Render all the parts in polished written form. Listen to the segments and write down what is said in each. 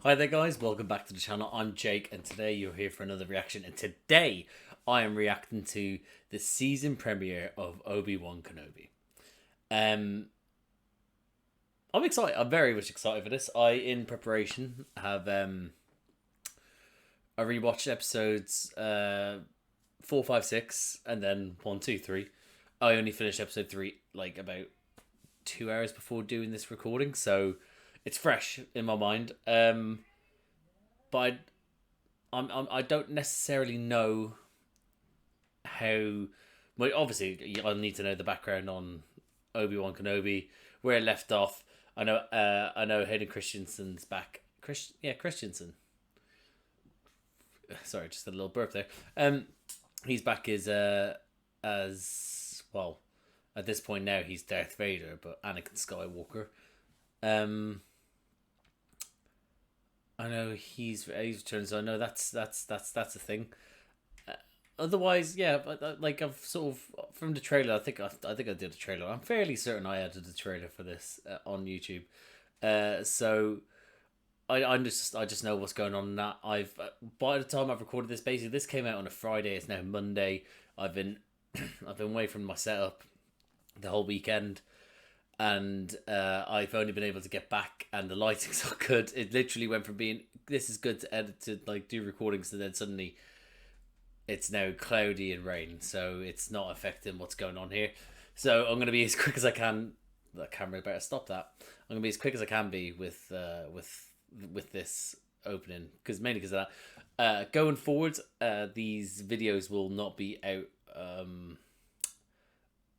Hi there guys, welcome back to the channel. I'm Jake and today you're here for another reaction, and today I am reacting to the season premiere of Obi-Wan Kenobi. I'm excited. I'm very much excited for this. In preparation, have I rewatched episodes 4, 5, 6 and then 1, 2, 3. I only finished episode 3 like about 2 hours before doing this recording, so it's fresh in my mind. But I don't necessarily know how. Well, obviously, I'll need to know the background on Obi-Wan Kenobi, where it left off. I know Hayden Christensen's back. Christensen. Sorry, just a little burp there. He's back as well. At this point now, he's Darth Vader, but Anakin Skywalker. I know he's returned, so I know that's a thing. Otherwise, yeah, but like I've sort of from the trailer, I think I did a trailer. I'm fairly certain I added a trailer for this on YouTube. So I just know what's going on in that. By the time I've recorded this, basically this came out on a Friday. It's now Monday. I've been away from my setup the whole weekend, and I've only been able to get back, and the lighting's not good. It literally went from being this is good to edit to like do recordings, to then suddenly it's now cloudy and rain, so it's not affecting what's going on here. So I'm gonna be as quick as I can. The camera better stop that. I'm gonna be as quick as I can be with this opening, mainly because of that. Going forward, these videos will not be out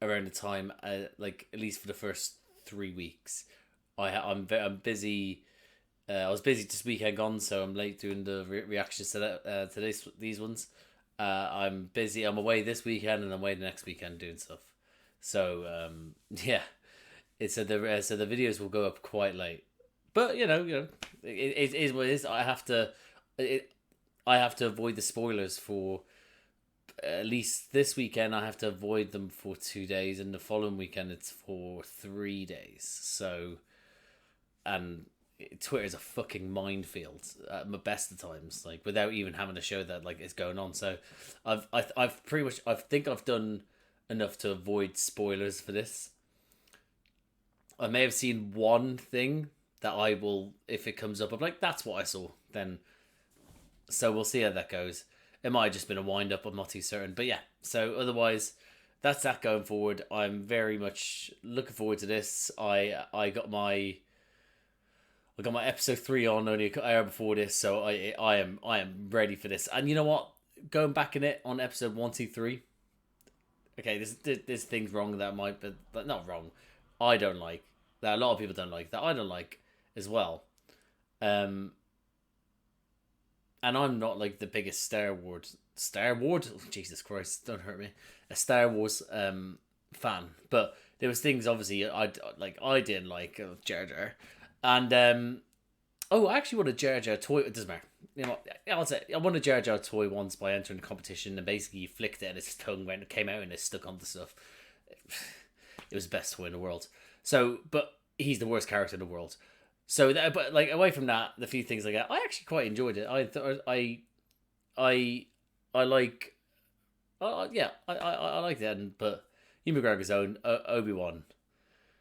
around the time, like at least for the first 3 weeks. I'm busy. I was busy this weekend gone, so I'm late doing the reactions to these ones. I'm busy. I'm away this weekend, and I'm away the next weekend doing stuff. So yeah, so the videos will go up quite late. But you know, it is what it is. I have to avoid the spoilers for at least this weekend. I have to avoid them for 2 days, and the following weekend it's for 3 days. So, and Twitter is a fucking minefield at my best of times, like without even having to show that like it's going on. So I've pretty much, I think I've done enough to avoid spoilers for this. I may have seen one thing that I will, if it comes up, I'm like, that's what I saw then. So we'll see how that goes. It might have just been a wind up, I'm not too certain. But yeah, so otherwise that's that going forward. I'm very much looking forward to this. I got my episode 3 on only an hour before this, so I am ready for this. And you know what? Going back in it on episode 1, 2, 3. Okay, there's things wrong that might be, but not wrong. I don't like that. A lot of people don't like that. I don't like as well. And I'm not like the biggest Star Wars. Oh, Jesus Christ, don't hurt me. A Star Wars fan, but there was things obviously I didn't like Jar Jar. And I actually won a Jar Jar toy. It doesn't matter. You know, I'll say I won a Jar Jar toy once by entering a competition, and basically you flicked it and his tongue came out and it stuck onto stuff. It was the best toy in the world. So, but he's the worst character in the world. So, but like away from that, the few things like that, I actually quite enjoyed it. I like, yeah, I liked it. But Ewan McGregor's own Obi-Wan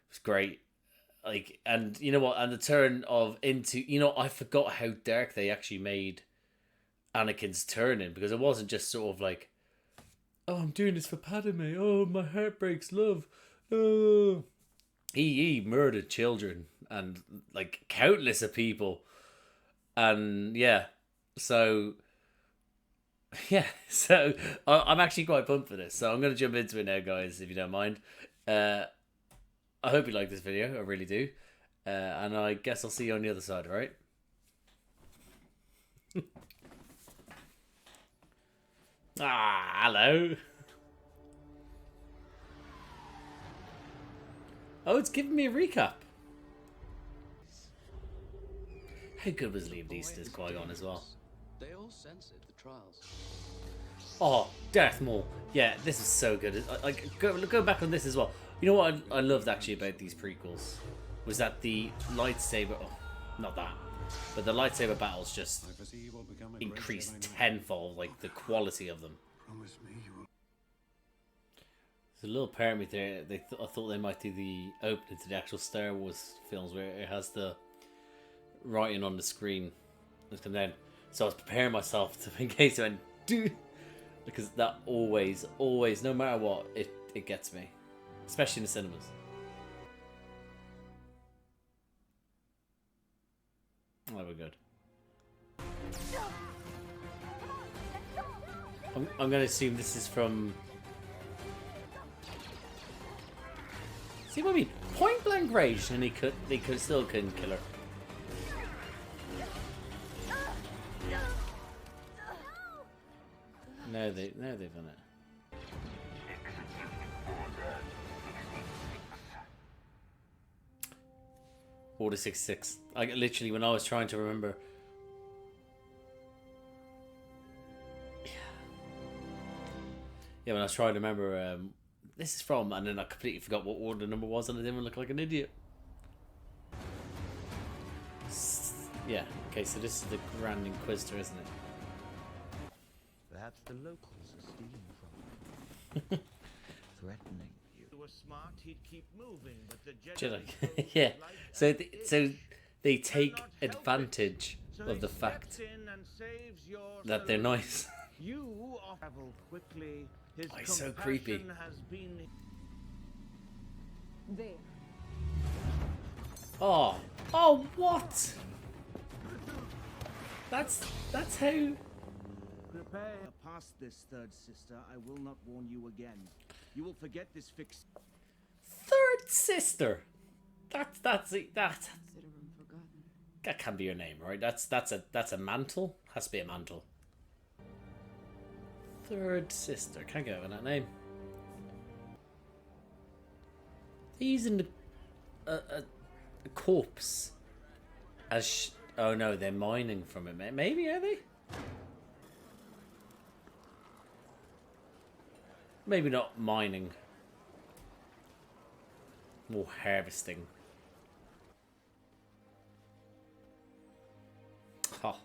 was great. Like, and you know what, and the turn of into, I forgot how dark they actually made Anakin's turn in, because it wasn't just sort of like, oh, I'm doing this for Padme, oh, my heart breaks, love, oh. He murdered children and like countless of people, and yeah, so I'm actually quite pumped for this, so I'm gonna jump into it now, guys, if you don't mind. I hope you like this video. I really do. And I guess I'll see you on the other side, right? Hello. Oh, it's giving me a recap. How good was Liam Neeson's Qui-Gon as well? They all censored the trials. Oh, Darth Maul. Yeah, this is so good. Go back on this as well. You know what I loved actually about these prequels was that the lightsaber. Oh, not that. But the lightsaber battles just I foresee you will become a great increase Jedi Knight. tenfold, like the quality of them. Promise me you will. There's a little part of me there. I thought they might do the opening to the actual Star Wars films where it has the writing on the screen. Let's come down. So I was preparing myself to, in case I went, dude, because that always, no matter what, it gets me, especially in the cinemas. Oh, we're good. I'm going to assume this is from... See what I mean? Point blank range, and they still couldn't kill her. No, they've done it. Order 66. I literally, when I was trying to remember. Yeah, when I was trying to remember, this is from, and then I completely forgot what order number was, and I didn't look like an idiot. Yeah. Okay, so this is the Grand Inquisitor, isn't it? Perhaps the locals are stealing from you. Threatening you. If you were smart, he'd keep moving, but the Jedi. Yeah. So they take advantage of the fact that they're nice. You travel quickly. His Oh, he's so creepy. has been... There. Oh, what? That's how. Prepare past this, third sister. I will not warn you again. You will forget this fix. Third sister. That Consider him forgotten. that can't be your name, right? That's a mantle. Has to be a mantle. Third sister. Can't go with that name. They're using a corpse as. Oh no, they're mining from it. Maybe, are they? Maybe not mining. More harvesting. Oh.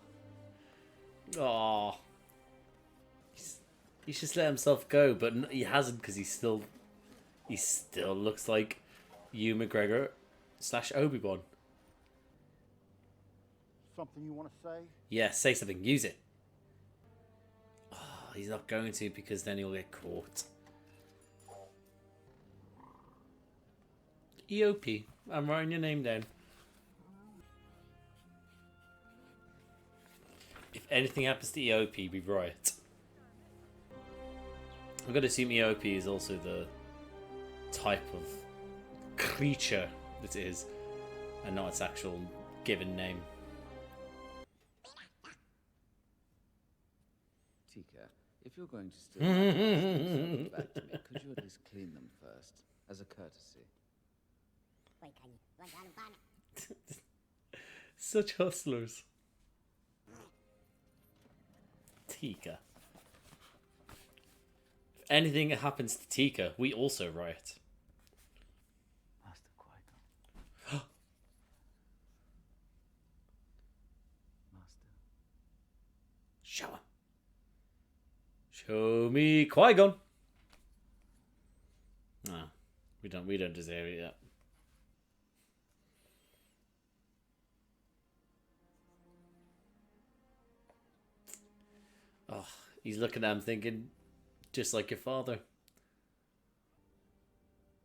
Oh. He's just let himself go, but he hasn't, because he still looks like Ewan McGregor / Obi-Wan. Something you want to say? Yeah, say something. Use it. Oh, he's not going to, because then he'll get caught. EOP. I'm writing your name down. If anything happens to EOP, we riot. I'm going to assume EOP is also the type of creature that it is, and not its actual given name. Tika, if you're going to steal my clothes back to me, could you at least clean them first, as a courtesy? Such hustlers. Tika. If anything happens to Tika, we also riot. Master Qui-Gon. Master. Show him. Show me Qui-Gon. No, we don't deserve it yet. Oh, he's looking at him thinking, just like your father.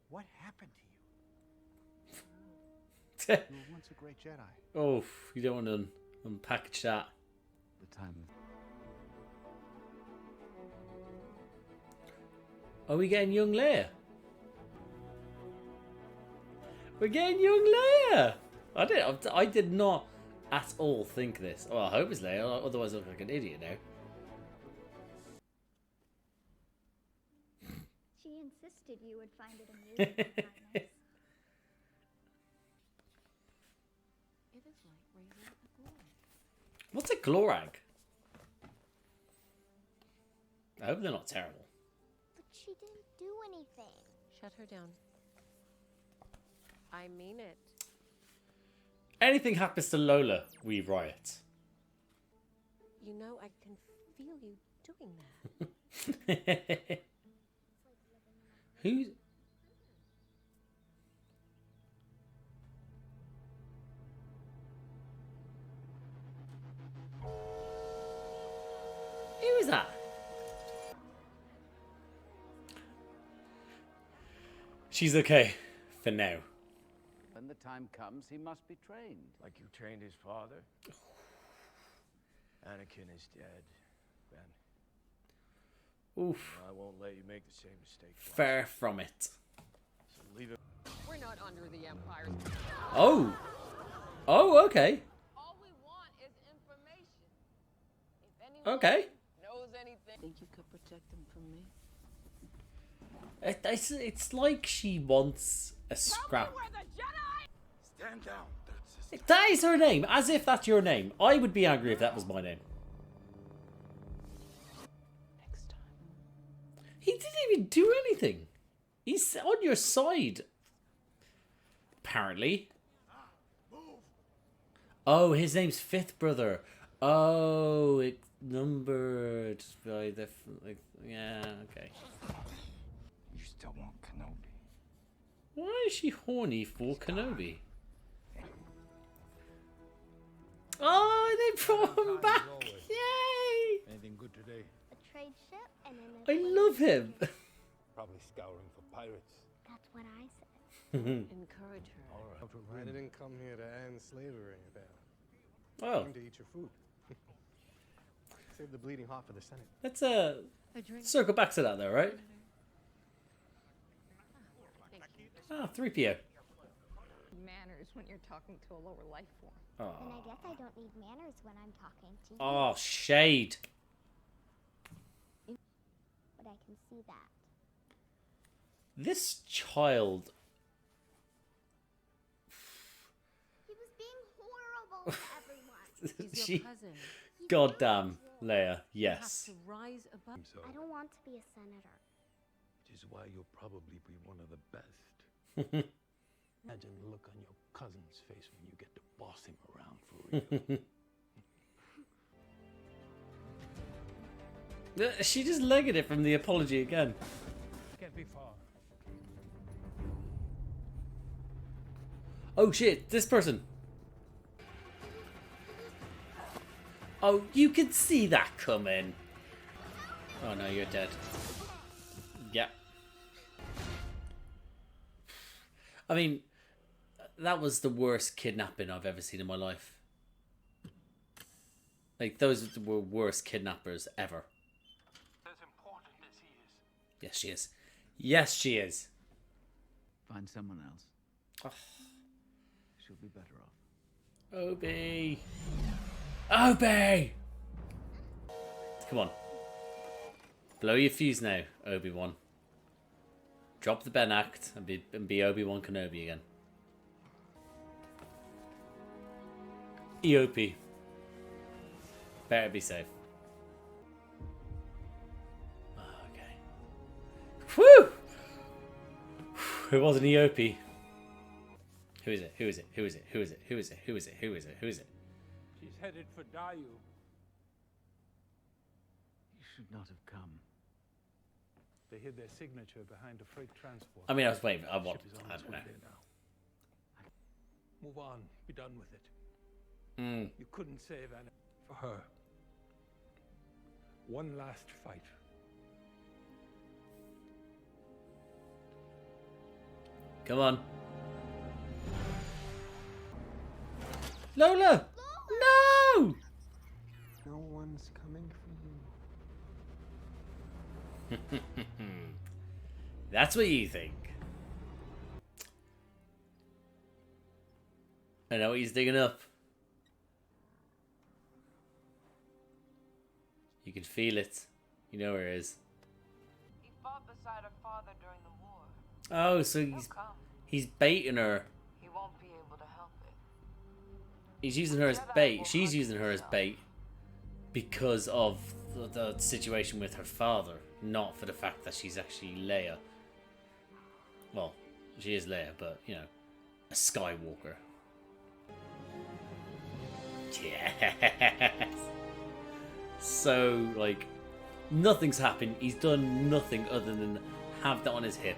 What happened to you? You were once a great Jedi. Oh, you don't want to unpackage that. The time of Are we getting young Leia? We're getting young Leia! I did not at all think this. Oh, I hope it's Leia, otherwise I look like an idiot now. She insisted you would find it amusing, Your Highness. It is like raising a glory. What's a glorag? I hope they're not terrible. But she didn't do anything. Shut her down. I mean it. Anything happens to Lola, we riot. You know, I can feel you doing that. Who's... Who is that? She's okay. For now. When the time comes, he must be trained. Like you trained his father? Anakin is dead, Ben. Oof. I won't let you make the same mistake twice. Far from it. So leave it. We're not under the Empire's. Oh. Oh, okay. All we want is information. If anyone Okay. knows anything, think you could protect them from me? It's like she wants a scrap. We're the Jedi. Stand down. That's his... That is her name, as if that's your name. I would be angry if that was my name. Next time. He didn't even do anything. He's on your side. Apparently. Oh, his name's Fifth Brother. Oh, it numbered by the... Like, yeah, okay. You still want Kenobi? Why is she horny for Kenobi? Oh, they brought him back! Yay! Anything good today? A trade ship and an I love him. Probably scouring for pirates. That's what I said. Encourage her. All right. I didn't come here to end slavery, Ben. Oh, Came to eat your food. Save the bleeding heart for the Senate. let's A drink. circle back to that though, right? Ah, 3PO. Manners when you're talking to a lower life form. And Oh, I guess I don't need manners when I'm talking to you. oh, shade. But I can see that. This child. He was being horrible to everyone. He's She, your cousin. goddamn, Leia. You have Yes. to rise above. So, I don't want to be a senator. which is why you'll probably be one of the best. Imagine the look on your cousin's face when you get to boss him around for real. She just legged it from the apology again. Can't be far. Oh shit, this person. Oh, you can see that coming. Oh no, you're dead. Yeah. I mean, that was the worst kidnapping I've ever seen in my life. Like, those were worst kidnappers ever. As important as he is. Yes, she is. Yes, she is. Find someone else. Oh. She'll be better off. Obi! Obi! Come on. Blow your fuse now, Obi-Wan. Drop the Ben act and be Obi-Wan Kenobi again. EOP. Better be safe. Okay. Whew! It was an EOP. Who is it? Who is it? Who is it? Who is it? Who is it? Who is it? Who is it? Who is it? She's headed for Dayu. You should not have come. They hid their signature behind a freight transport. I mean, I was waiting. I want. Ship is on I its don't way know. there now. Move on. Be done with it. Mm. You couldn't save Anna for her. One last fight. Come on. Lola! No! No one's coming for you. That's what you think. I know what he's digging up. You can feel it. You know where it is. He fought beside her father during the war. Oh, so He'll come. he's baiting her. He won't be able to help it. He's using her as bait. She's using her as bait because of the situation with her father, not for the fact that she's actually Leia. Well, she is Leia, but, you know, a Skywalker. Yes. So, like, nothing's happened. He's done nothing other than have that on his hip.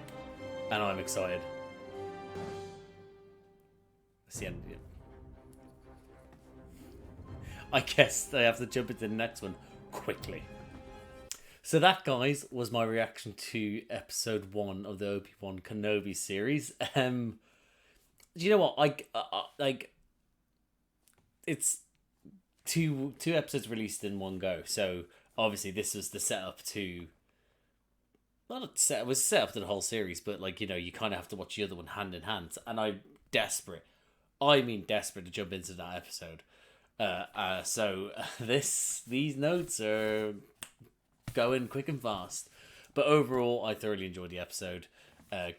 And I'm excited. That's the end of it. I guess I have to jump into the next one quickly. So that, guys, was my reaction to episode 1 of the Obi-Wan Kenobi series. Do you know what? Like, it's two episodes released in one go. So obviously this was the setup to. Well, it was set up to the whole series, but like, you know, you kind of have to watch the other one hand in hand. And I'm desperate. I mean, desperate to jump into that episode. So these notes are going quick and fast. But overall, I thoroughly enjoyed the episode.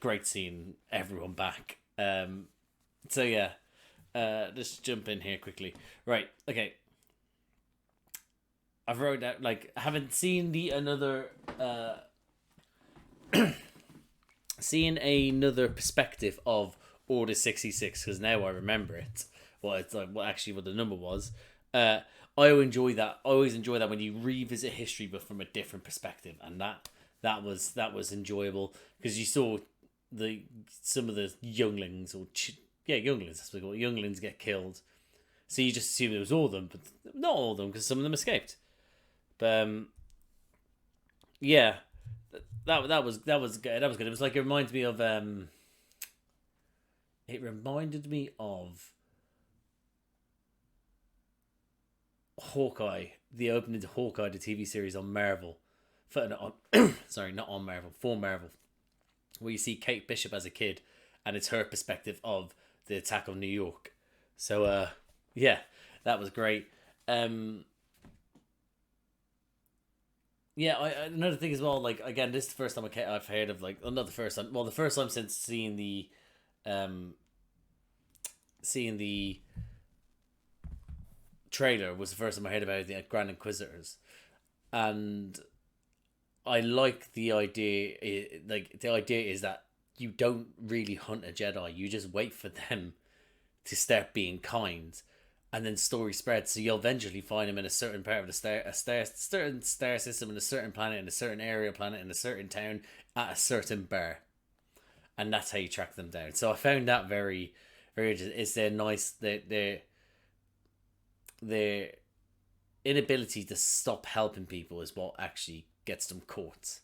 Great seeing everyone back. So yeah, let's jump in here quickly. Right, okay. I've wrote that, like, I haven't seen another perspective of Order 66, because now I remember it. Well, it's like what the number was. I enjoy that. I always enjoy that when you revisit history, but from a different perspective, and that was enjoyable, because you saw some of the younglings younglings. That's what they call it. Younglings get killed, so you just assume it was all of them, but not all of them, because some of them escaped. But yeah, that was good. That was good. It was like, it reminded me of Hawkeye, the opening to Hawkeye, the TV series on Marvel. Sorry, not on Marvel, for Marvel, where you see Kate Bishop as a kid, and it's her perspective of the attack on New York. So yeah, that was great. Yeah, another thing as well, like, again, this is the first time I've heard of, like, not the first time, well, the first time since seeing the trailer was the first time I heard about the Grand Inquisitors. And I like the idea, the idea is that you don't really hunt a Jedi, you just wait for them to start being kind. And then story spreads, so you'll eventually find them in a certain part of the certain star system, in a certain planet, in a certain area planet, in a certain town, at a certain bar, and that's how you track them down. So I found that very, very interesting. It's their their inability to stop helping people is what actually gets them caught.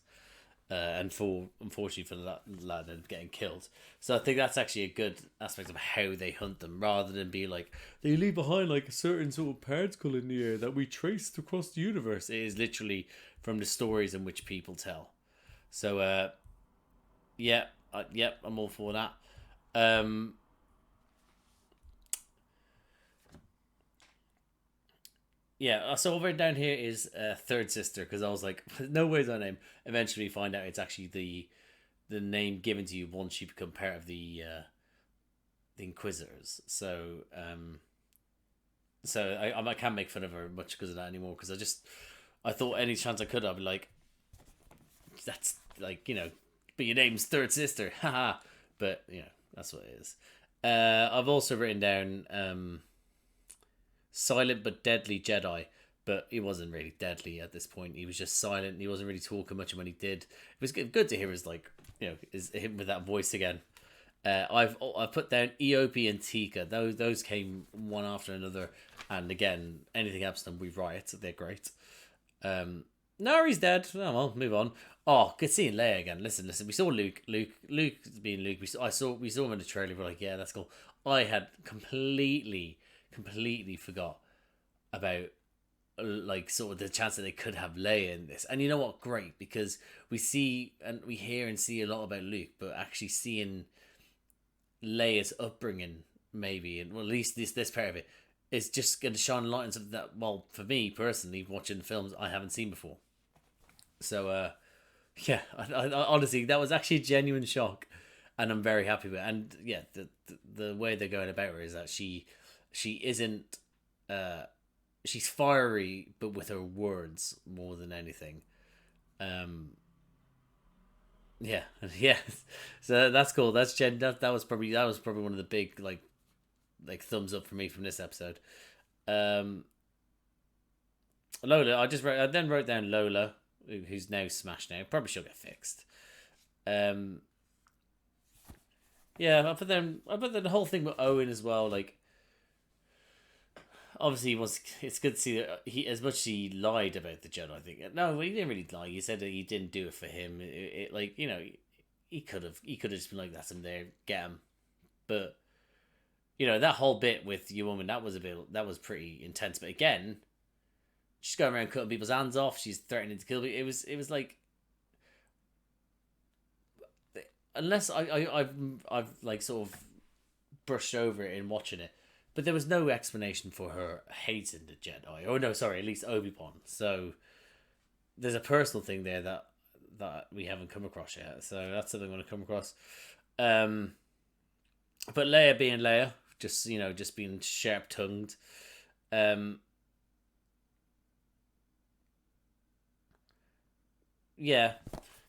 Unfortunately for the lad and getting killed. So I think that's actually a good aspect of how they hunt them, rather than be like, they leave behind like a certain sort of particle in the air that we traced across the universe. It is literally from the stories in which people tell. So yeah, I'm all for that. Yeah, so over down here is Third Sister, because I was like, no way is her name. Eventually find out it's actually the name given to you once you become part of the Inquisitors. So I can't make fun of her much because of that anymore, because I thought any chance I could, I'd be like, that's like, you know, but your name's Third Sister, haha. But, you know, that's what it is. I've also written down silent but deadly Jedi, but he wasn't really deadly at this point. He was just silent. He wasn't really talking much, and when he did, it was good to hear his, like, you know, him with that voice again. I've put down Eope and Tika. Those came one after another, and again, anything happens to them, we riot. They're great. Nari's dead. Oh well, move on. Oh, good seeing Leia again. Listen. We saw Luke being Luke. We saw him in the trailer. We're like, yeah, that's cool. I had completely forgot about, like, sort of the chance that they could have Leia in this. And you know what? Great, because we see and we hear and see a lot about Luke, but actually seeing Leia's upbringing, maybe, and well, at least this part of it, is just going to shine light on something that, well, for me personally, watching the films, I haven't seen before. So yeah, I honestly, that was actually a genuine shock, and I'm very happy with it. And yeah, the way they're going about her is that she isn't she's fiery, but with her words more than anything. Yeah. So that's cool. That's that was probably one of the big like thumbs up for me from this episode. Lola, I then wrote down Lola, who's now smashed now. Probably she'll get fixed. Yeah, but then the whole thing with Owen as well, like, obviously it's good to see that he, as much as he lied about the Jedi, I think. No, he didn't really lie. He said that he didn't do it for him. Like, you know, he could have just been like, that's him there, get him. But, you know, that whole bit with your woman, that was pretty intense. But again, she's going around cutting people's hands off. She's threatening to kill people. It was like, unless I've like sort of brushed over it in watching it, but there was no explanation for her hating the Jedi. Oh no, sorry, at least Obi-Wan. So there's a personal thing there that we haven't come across yet. So that's something I'm going to come across. But Leia being Leia, just being sharp tongued. Yeah.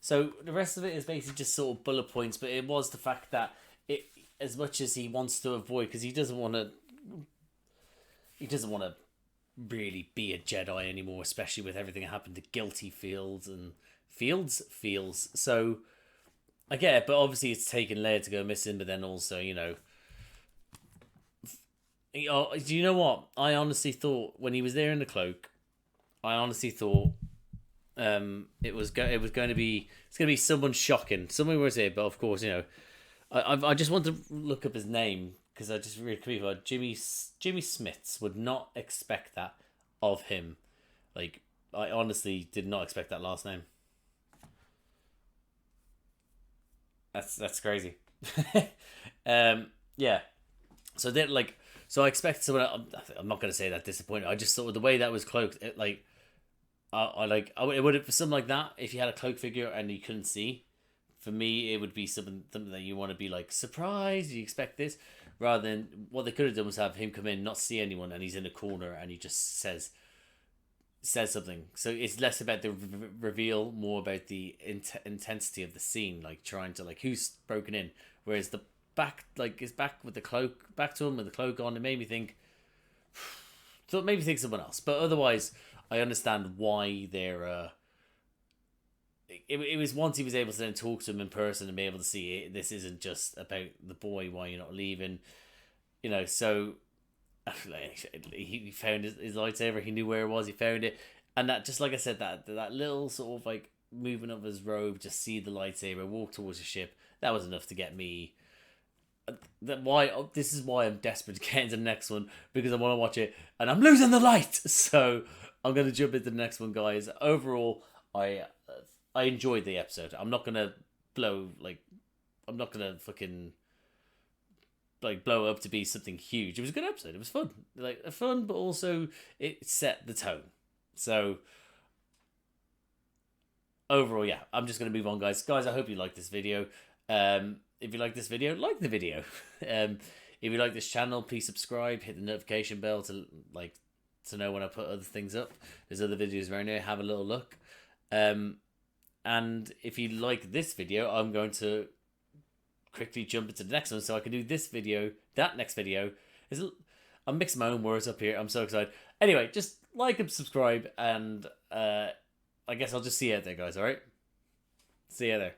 So the rest of it is basically just sort of bullet points, but it was the fact that it, as much as he wants to avoid, because he doesn't want to really be a Jedi anymore, especially with everything that happened to Guilty Fields. So I get it, but obviously it's taken Leia to go missing, but then also, do you know what? I honestly thought when he was there in the cloak, it was going to be someone shocking. Someone was here, but of course, I just want to look up his name because I just really confused. Jimmy Smits would not expect that of him. Like, I honestly did not expect that last name. That's crazy. Yeah. So then, like, I expected someone. I'm not gonna say that disappointed. I just thought the way that was cloaked, it would have, for something like that, if you had a cloak figure and you couldn't see, for me it would be something that you want to be like surprised. You expect this, rather than what they could have done was have him come in, not see anyone, and he's in a corner and he just says something. So it's less about the reveal, more about the intensity of the scene, like trying to, like, who's broken in. Whereas the back, like, his back with the cloak, back to him with the cloak on, it made me think someone else. But otherwise, I understand why they're. It was once he was able to then talk to him in person and be able to see it. This isn't just about the boy. Why you're not leaving, So he found his lightsaber. He knew where it was. He found it, and that, just like I said, that little sort of like movement of his robe, just see the lightsaber, walk towards the ship. That was enough to get me. This is why I'm desperate to get into the next one, because I want to watch it, and I'm losing the light. So I'm going to jump into the next one, guys. Overall, I enjoyed the episode. I'm not going to fucking like blow it up to be something huge. It was a good episode. It was fun. Like, fun, but also it set the tone. So overall, yeah, I'm just going to move on, guys. Guys, I hope you like this video. If you like this video, like the video. If you like this channel, please subscribe, hit the notification bell to know when I put other things up. There's other videos around here. Have a little look. And if you like this video, I'm going to quickly jump into the next one so I can do this video, that next video. I'm mixing my own words up here. I'm so excited. Anyway, just like and subscribe, and I guess I'll just see you out there, guys, alright? See you there.